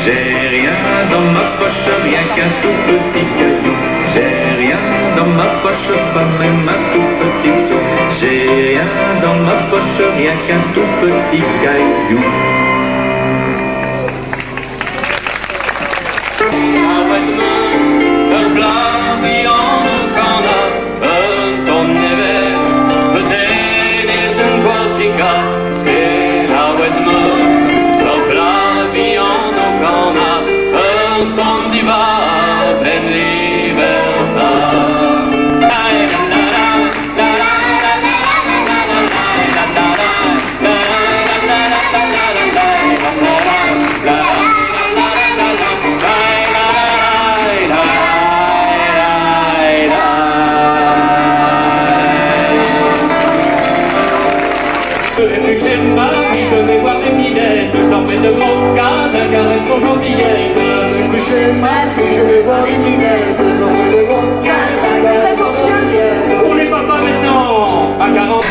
J'ai rien dans ma poche, rien qu'un tout petit caillou. J'ai rien dans ma poche, pas même un tout petit sou. J'ai rien dans ma poche, rien qu'un tout petit caillou. Je vais voir des minettes, je leur fais de gros câlins car elles sont gentillettes. Chez mamie, je vais voir les minettes, je leur fais de gros câlins car elles sont gentillettes. Pour les papas maintenant, à 40.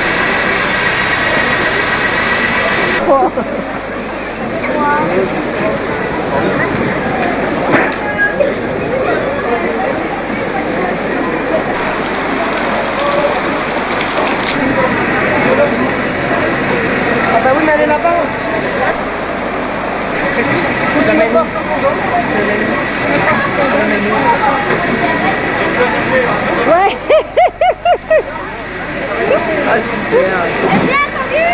Ah bah oui, mais elle est là-bas. Ouais. Ah, super. Viens, tendu.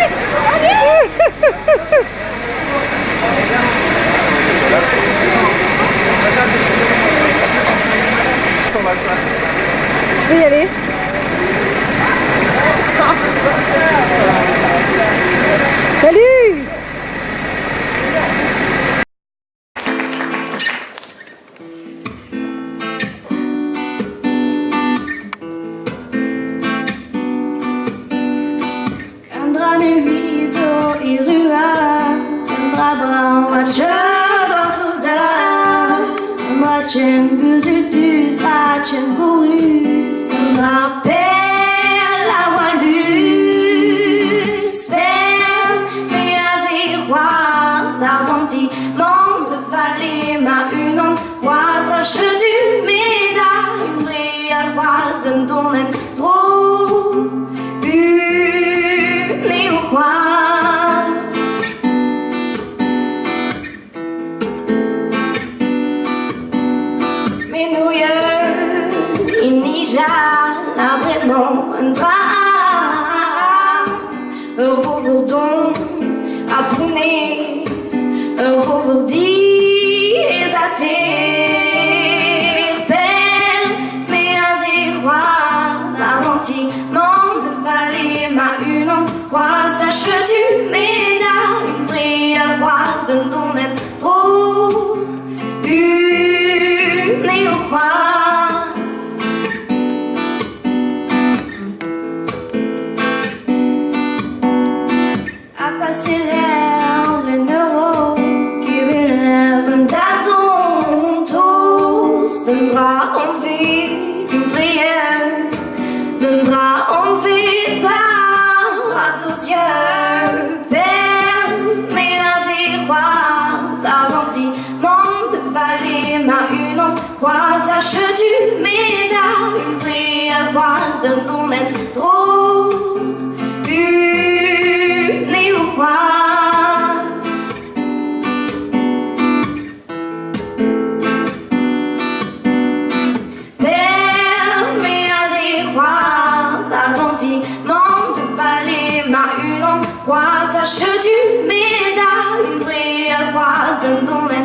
Je peux y aller. Salut. Un drap de huiseau et rua, un drap brun, watcher d'ortosa, un drap chen, beuz, drap chen, bourrus, un drap perle, la walus, perle, mais roi, Zarzanti, manque de vallée, ma une en roi, sache du méda, une vraie alroise, d'un tournen, trop, une néo-roise. Mais nouilleux, il n'y a vraiment un drap, un vaudon à pouner, un vaudis et à terre, belle, mais à zéroise, la sentiment de vallée, ma une en croix, sache du méda, une vraie alroise, d'un tournet trop, une néo-croise. À passer l'air, les neurones qui viennent d'azon, tous d'un drap enlevé, d'une prière, d'un drap enlevé par à tous yeux, père, mais à zéroise, à sentiment de vallée, ma une en croix, sache du méda, une vraie alroise, d'un tournet trop, une néo-roise. Père, mais à zéroise, à sentiment de vallée, ma une en croix, sache du méda, une vraie alroise, d'un tournet